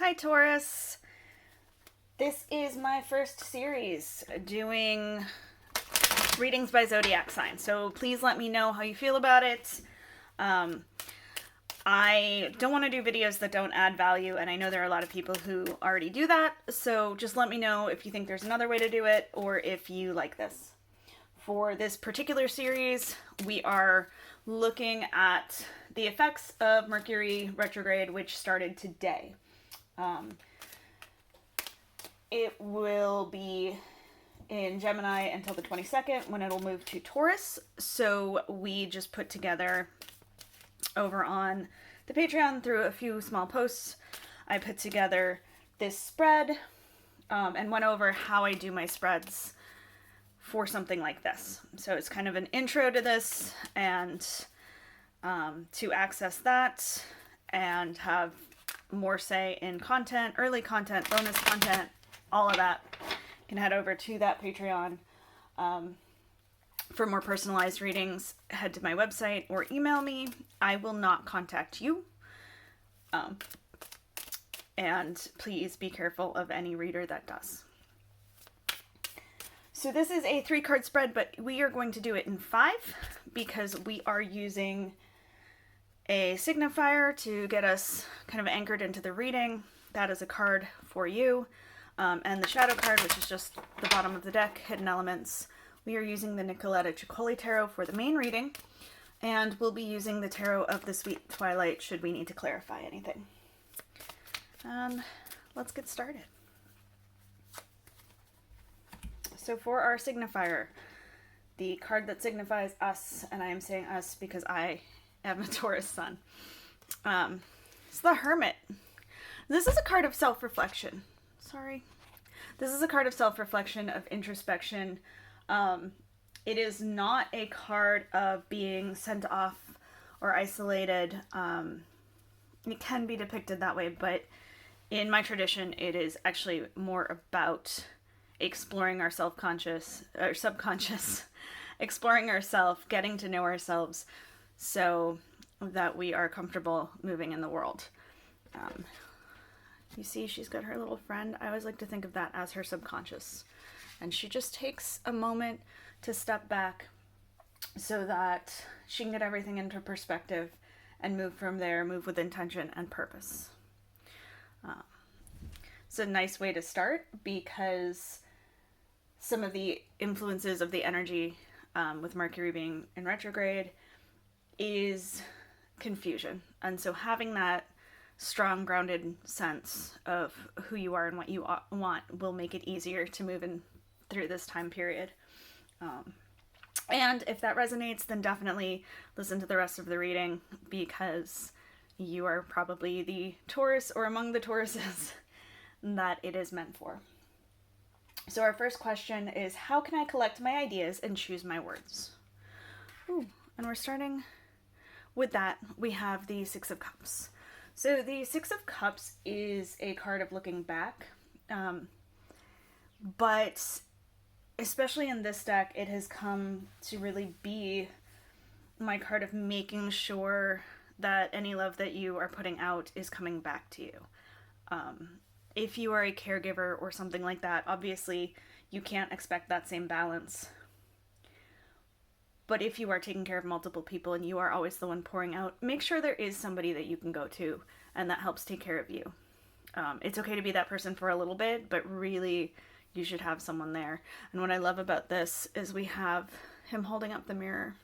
Hi Taurus. This is my first series doing readings by zodiac sign. So please let me know how you feel about it. I don't want to do videos that don't add value, and I know there are a lot of people who already do that. So just let me know if you think there's another way to do it or if you like this. For this particular series, we are looking at the effects of Mercury Retrograde, which started today. It will be in Gemini until the 22nd when it'll move to Taurus. So we just put together over on the Patreon through a few small posts. I put together this spread and went over how I do my spreads for something like this. So it's kind of an intro to this, and to access that and have more say in content, early content, bonus content, all of that, you can head over to that Patreon. For more personalized readings, head to my website or email me. I will not contact you. And please be careful of any reader that does. So this is a 3-card spread, but we are going to do it in 5 because we are using a signifier to get us kind of anchored into the reading. That is a card for you. And the shadow card, which is just the bottom of the deck, hidden elements. We are using the Nicoletta Ceccoli tarot for the main reading, and we'll be using the tarot of the sweet Twilight should we need to clarify anything. Let's get started. So for our signifier, the card that signifies us, and I am saying us because I am a Taurus sun, it's the Hermit. This is a card of self-reflection. This is a card of self-reflection, of introspection. It is not a card of being sent off or isolated. It can be depicted that way, but in my tradition, it is actually more about exploring our self-conscious or subconscious, exploring ourselves, getting to know ourselves so that we are comfortable moving in the world. You see, she's got her little friend. I always like to think of that as her subconscious. And she just takes a moment to step back so that she can get everything into perspective and move from there, move with intention and purpose. It's a nice way to start because some of the influences of the energy with Mercury being in retrograde is confusion. And so having that strong, grounded sense of who you are and what you want will make it easier to move in through this time period. And if that resonates, then definitely listen to the rest of the reading because you are probably the Taurus or among the Tauruses that it is meant for. So our first question is, how can I collect my ideas and choose my words? Ooh, and we're starting with that. We have the 6 of Cups. So the 6 of Cups is a card of looking back, but especially in this deck, it has come to really be my card of making sure that any love that you are putting out is coming back to you. If you are a caregiver or something like that, obviously you can't expect that same balance. But if you are taking care of multiple people and you are always the one pouring out, make sure there is somebody that you can go to and that helps take care of you. It's okay to be that person for a little bit, but really you should have someone there. And what I love about this is we have him holding up the mirror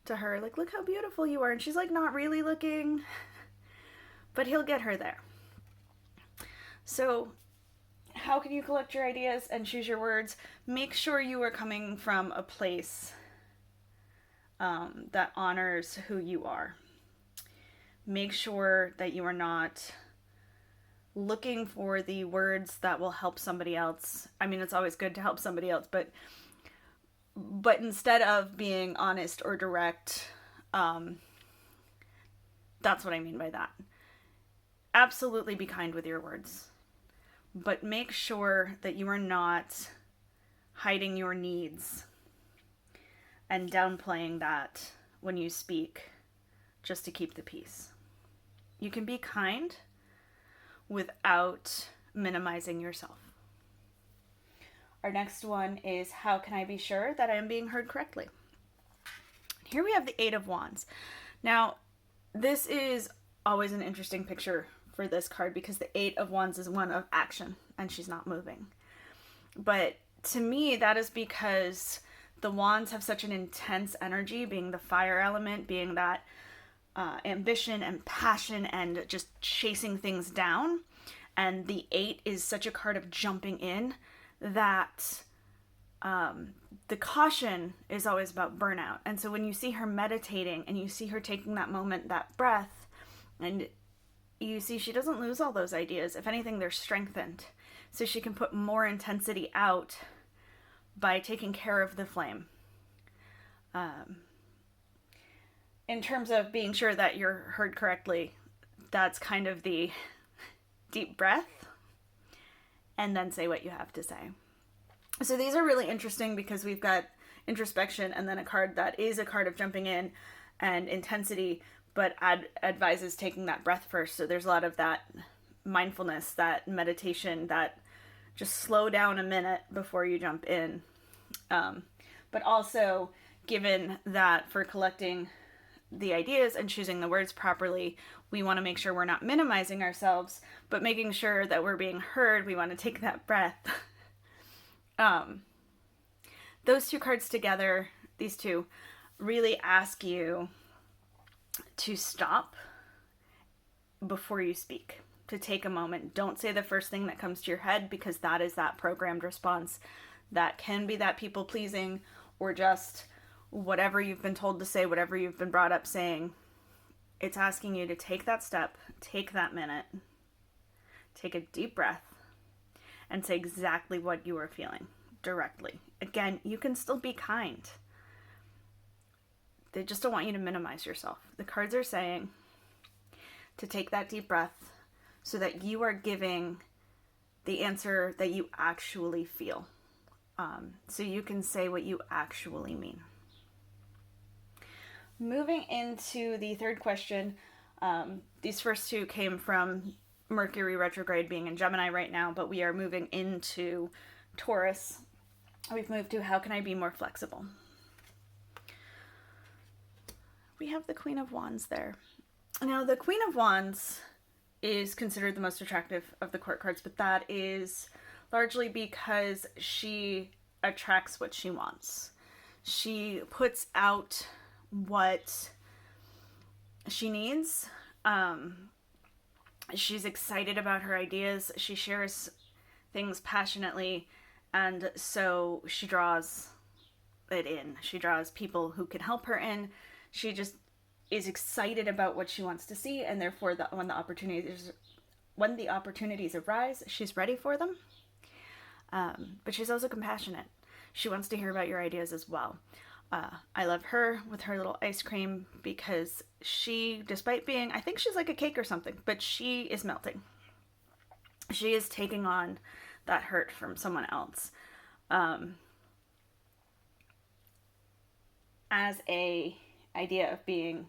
to her, like, look how beautiful you are. And she's like, not really looking, but he'll get her there. So how can you collect your ideas and choose your words? Make sure you are coming from a place that honors who you are. Make sure that you are not looking for the words that will help somebody else. I mean, it's always good to help somebody else, but instead of being honest or direct, that's what I mean by that. Absolutely be kind with your words, but make sure that you are not hiding your needs and downplaying that when you speak just to keep the peace. You can be kind without minimizing yourself. Our next one is, how can I be sure that I am being heard correctly? Here we have the Eight of Wands. Now, this is always an interesting picture for this card because the Eight of Wands is one of action and she's not moving. But to me, that is because the wands have such an intense energy, being the fire element, being that ambition and passion and just chasing things down. And the Eight is such a card of jumping in that the caution is always about burnout. And so when you see her meditating and you see her taking that moment, that breath, and you see she doesn't lose all those ideas. If anything, they're strengthened. So she can put more intensity out by taking care of the flame. In terms of being sure that you're heard correctly, that's kind of the deep breath and then say what you have to say. So these are really interesting because we've got introspection and then a card that is a card of jumping in and intensity, but advises taking that breath first. So there's a lot of that mindfulness, that meditation, that just slow down a minute before you jump in. But also, given that for collecting the ideas and choosing the words properly, we want to make sure we're not minimizing ourselves, but making sure that we're being heard. We want to take that breath. Those two cards together, these two, really ask you to stop before you speak, to take a moment. Don't say the first thing that comes to your head, because that is that programmed response that can be that people pleasing or just whatever you've been told to say, whatever you've been brought up saying. It's asking you to take that step, take that minute, take a deep breath, and say exactly what you are feeling directly. Again, you can still be kind. They just don't want you to minimize yourself. The cards are saying to take that deep breath so that you are giving the answer that you actually feel. So you can say what you actually mean. Moving into the third question, these first two came from Mercury Retrograde being in Gemini right now, but we are moving into Taurus. We've moved to, how can I be more flexible? We have the Queen of Wands there. Now, the Queen of Wands is considered the most attractive of the court cards, but that is largely because she attracts what she wants. She puts out what she needs. She's excited about her ideas. She shares things passionately, and so she draws it in. She draws people who can help her in. She just is excited about what she wants to see, and therefore when the opportunities arise, she's ready for them. But she's also compassionate. She wants to hear about your ideas as well. I love her with her little ice cream because she, despite being, I think she's like a cake or something, but she is melting. She is taking on that hurt from someone else. As a idea of being,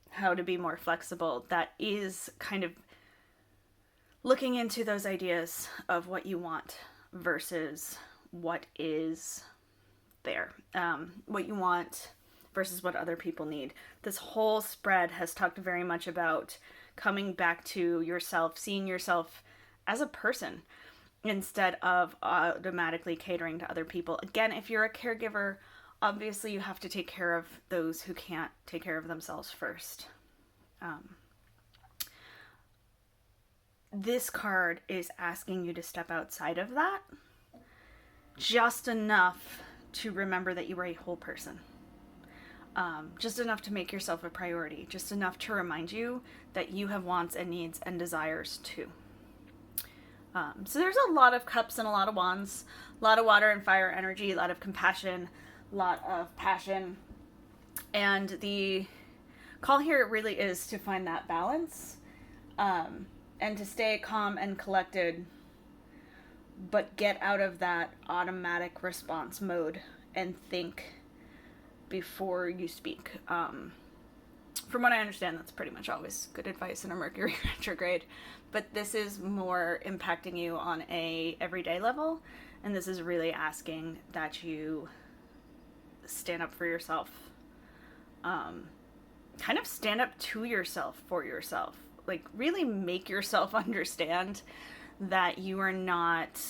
how to be more flexible, that is kind of looking into those ideas of what you want versus what is there, what you want versus what other people need. This whole spread has talked very much about coming back to yourself, seeing yourself as a person instead of automatically catering to other people. Again, if you're a caregiver, obviously you have to take care of those who can't take care of themselves first. This card is asking you to step outside of that just enough to remember that you are a whole person. Just enough to make yourself a priority. Just enough to remind you that you have wants and needs and desires too. So there's a lot of cups and a lot of wands, a lot of water and fire energy, a lot of compassion, a lot of passion. And the call here really is to find that balance, and to stay calm and collected, but get out of that automatic response mode and think before you speak. From what I understand, that's pretty much always good advice in a Mercury retrograde. But this is more impacting you on a everyday level, and this is really asking that you stand up for yourself. Kind of stand up to yourself for yourself. Like, really make yourself understand that you are not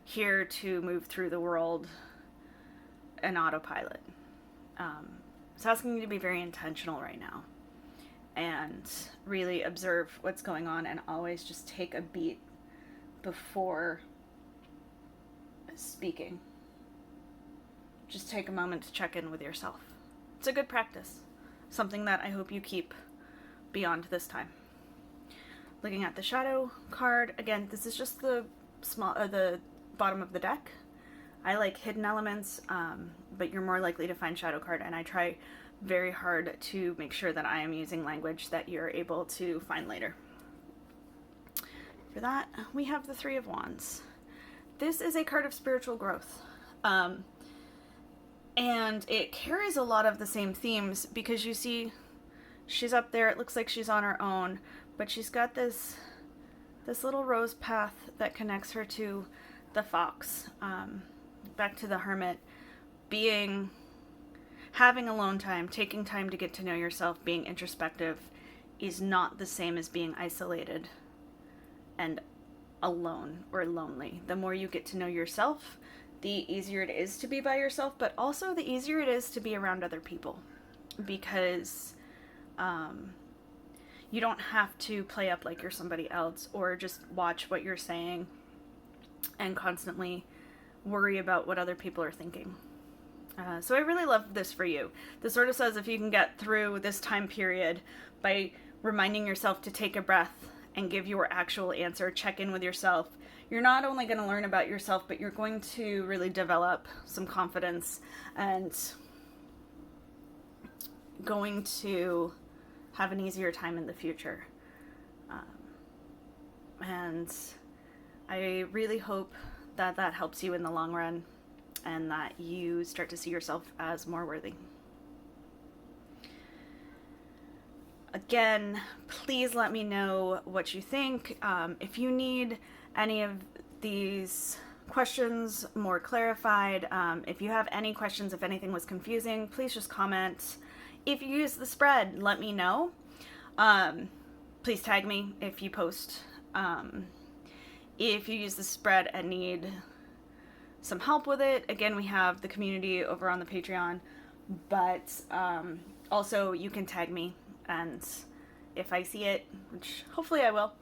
here to move through the world an autopilot. It's asking you to be very intentional right now and really observe what's going on, and always just take a beat before speaking. Just take a moment to check in with yourself. It's a good practice. Something that I hope you keep beyond this time. Looking at the shadow card, again, this is just the bottom of the deck. I like hidden elements, but you're more likely to find shadow card, and I try very hard to make sure that I am using language that you're able to find later. For that, we have the Three of Wands. This is a card of spiritual growth. And it carries a lot of the same themes, because you see she's up there, it looks like she's on her own, but she's got this little rose path that connects her to the fox, back to the hermit. Having alone time, taking time to get to know yourself, being introspective is not the same as being isolated and alone or lonely. The more you get to know yourself, the easier it is to be by yourself, but also the easier it is to be around other people, because you don't have to play up like you're somebody else, or just watch what you're saying and constantly worry about what other people are thinking. So I really love this for you. This sort of says if you can get through this time period by reminding yourself to take a breath and give your actual answer, check in with yourself, you're not only going to learn about yourself, but you're going to really develop some confidence and going to have an easier time in the future. And I really hope that that helps you in the long run, and that you start to see yourself as more worthy. Again, please let me know what you think. If you need any of these questions more clarified, if you have any questions, if anything was confusing, please just comment. If you use the spread, let me know. Please tag me if you post. If you use the spread and need some help with it, again, we have the community over on the Patreon, but also you can tag me, and if I see it, which hopefully I will,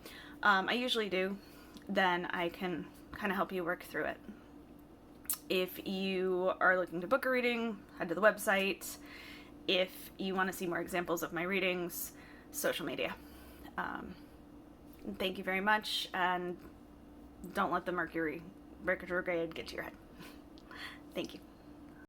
I usually do, then I can kind of help you work through it. If you are looking to book a reading, head to the website. If you want to see more examples of my readings, social media. Thank you very much, and don't let the Mercury Retrograde get to your head. Thank you.